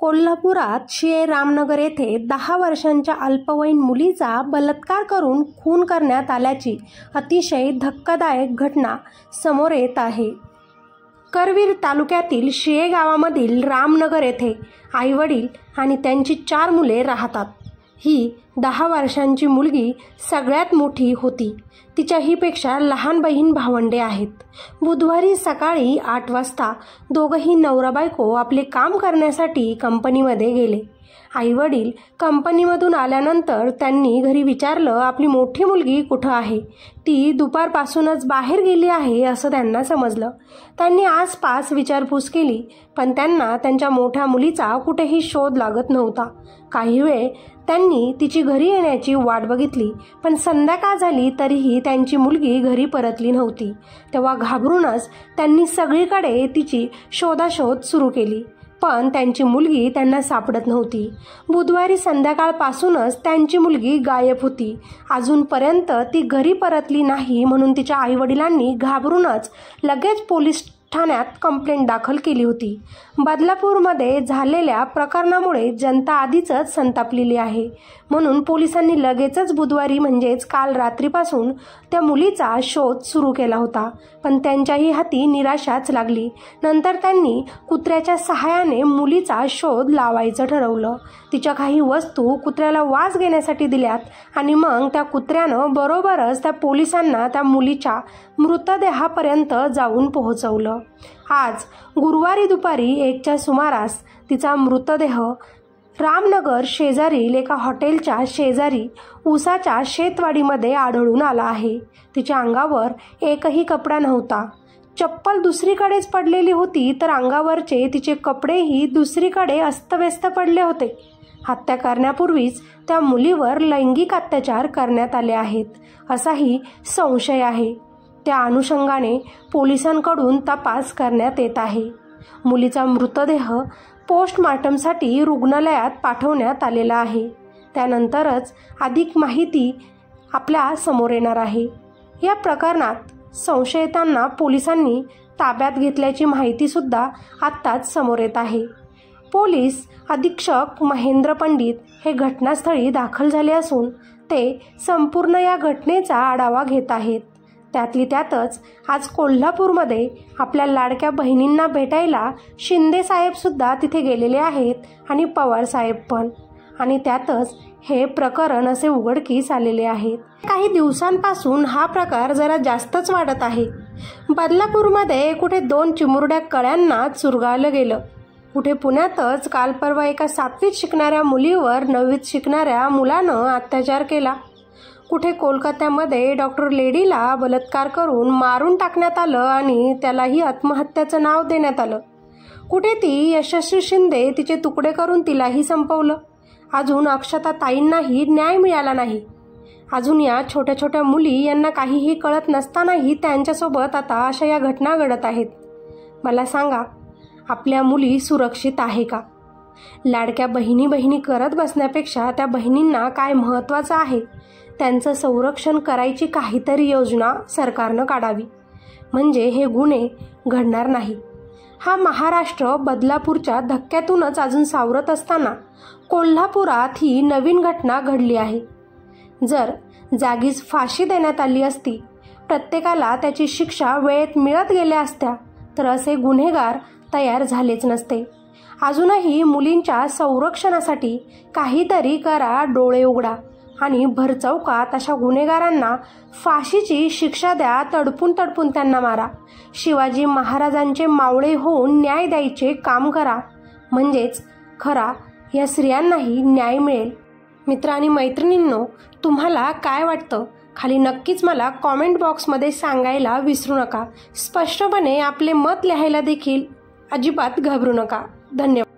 कोल्हापुरात शिळे रामनगर येथे 10 वर्षांच्या अल्पवयीन मुलीचा बलात्कार करून खून करण्यात आल्याची अतिशय धक्कादायक घटना समोर येत आहे। करवीर तालुक्यातील शिळे गावामधील रामनगर येथे आईवडील आणि त्यांची 4 मुले राहतात। ही 10 वर्षांची मुलगी सगळ्यात मोठी होती। तिच्या हीपेक्षा लहान बहीण भावंडे आहेत। बुधवारी सकाळी 8 वाजता दोघंही नवरा बायको आपले काम करण्यासाठी कंपनीमध्ये गेले। आईवडील कंपनीमधून आल्यानंतर त्यांनी घरी विचारलं आपली मोठी मुलगी कुठं आहे। ती दुपारपासूनच बाहेर गेली आहे असं त्यांना समजलं। त्यांनी आसपास विचारपूस केली पण त्यांना त्यांच्या मोठ्या मुलीचा कुठेही शोध लागत नव्हता। काही वेळ त्यांनी तिची घरी येण्याची वाट बघितली पण संध्याकाळ झाली तरीही त्यांची मुलगी घरी परतली नव्हती। तेव्हा घाबरूनच त्यांनी सगळीकडे तिची शोधाशोध सुरू केली पण त्यांची मुलगी त्यांना सापडत नव्हती। बुधवारी संध्याकाळपासूनच त्यांची मुलगी गायब होती। अजूनपर्यंत ती घरी परतली नाही म्हणून तिच्या आईवडिलांनी घाबरूनच लगेच पोलीस ठाण्यात कंप्लेंट दाखल केली होती। बदलापूरमध्ये झालेल्या प्रकरणामुळे जनता आधीच संतापलेली आहे म्हणून पोलिसांनी लगेचच बुधवारी म्हणजेच काल रात्रीपासून त्या मुलीचा शोध सुरू केला होता पण त्यांच्याही हाती निराशाच लागली। नंतर त्यांनी कुत्र्याच्या सहाय्याने मुलीचा शोध लावायचं ठरवलं। तिच्या काही वस्तू कुत्र्याला वास घेण्यासाठी दिल्यात आणि मग त्या कुत्र्यानं बरोबरच त्या पोलिसांना त्या मुलीच्या मृतदेहापर्यंत जाऊन पोहोचवलं। आज गुरुवारी दुपारी 1च्या सुमारास तिचा मृतदेह रामनगर शेजारील एका हॉटेलच्या शेजारी ऊसाच्या शेतवाडीमध्ये आढळून आला आहे। तिच्या अंगावर एकही कपडा नव्हता। चप्पल दुसरीकडेच पडलेली होती तर अंगावरचे तिचे कपडेही दुसरीकडे अस्तव्यस्त पडले होते। हत्या करण्यापूर्वीच त्या मुलीवर लैंगिक अत्याचार करण्यात आले आहेत असाही संशय आहे। त्या अनुषंगाने पोलिसांकडून तपास करण्यात येत आहे। मुलीचा मृतदेह पोस्टमार्टमसाठी रुग्णालयात पाठवण्यात आलेला आहे। त्यानंतरच अधिक माहिती आपल्या समोर येणार आहे। या प्रकरणात संशयितांना पोलिसांनी ताब्यात घेतल्याची माहिती सुद्धा आत्ताच समोर येत आहे। पोलीस अधीक्षक महेंद्र पंडित हे घटनास्थळी दाखल झाले असून ते संपूर्ण या घटनेचा आढावा घेत आहेत। त्यातली त्यातच आज कोल्हापूरमध्ये आपल्या लाडक्या बहिणींना भेटायला शिंदे साहेब सुद्धा तिथे गेलेले आहेत आणि पवार साहेब पण, आणि त्यातच हे प्रकरण असे उघडकीस आलेले आहेत। काही दिवसांपासून हा प्रकार जरा जास्तच वाढत आहे। बदलापूरमध्ये कुठे 2 चिमुरड्या कळ्यांना चुरगाळलं गेलं। कुठे पुण्यातच काल परवा एका 7वीत शिकणाऱ्या मुलीवर 9वीत शिकणाऱ्या मुलानं अत्याचार केला। कुठे कोलकात्यामध्ये डॉक्टर लेडीला बलात्कार करून मारून टाकण्यात आलं आणि त्यालाही आत्महत्याचं नाव देण्यात आलं। कुठे ती यशस्वी शिंदे तिचे तुकडे करून तिलाही संपवलं। अजून अक्षता ताईंनाही न्याय मिळाला नाही। अजून या छोट्या छोट्या मुली यांना काहीही कळत नसतानाही त्यांच्यासोबत आता अशा या घटना घडत आहेत। मला सांगा, आपल्या मुली सुरक्षित आहे का? लाडक्या बहिणी करत बसण्यापेक्षा त्या बहिणींना काय महत्त्वाचं आहे त्यांचं संरक्षण करायची काहीतरी योजना सरकारनं काढावी, म्हणजे हे गुन्हे घडणार नाही। हा महाराष्ट्र बदलापूरच्या धक्क्यातूनच अजून सावरत असताना कोल्हापुरात ही नवीन घटना घडली आहे। जर जागीच फाशी देण्यात आली असती, प्रत्येकाला त्याची शिक्षा वेळेत मिळत गेल्या असत्या तर असे गुन्हेगार तयार झालेच नसते। अजूनही मुलींच्या संरक्षणासाठी काहीतरी करा, डोळे उघडा आणि भरचौकात अशा गुन्हेगारांना फाशीची शिक्षा द्या। तडपून त्यांना मारा। शिवाजी महाराजांचे मावळे होऊन न्याय द्यायचे काम करा, म्हणजेच खरा या स्त्रियांनाही न्याय मिळेल। मित्र आणि मैत्रिणींनो, तुम्हाला काय वाटतं खाली नक्कीच मला कॉमेंट बॉक्समध्ये सांगायला विसरू नका। स्पष्टपणे आपले मत लिहायला देखील अजिबात घाबरू नका। धन्यवाद।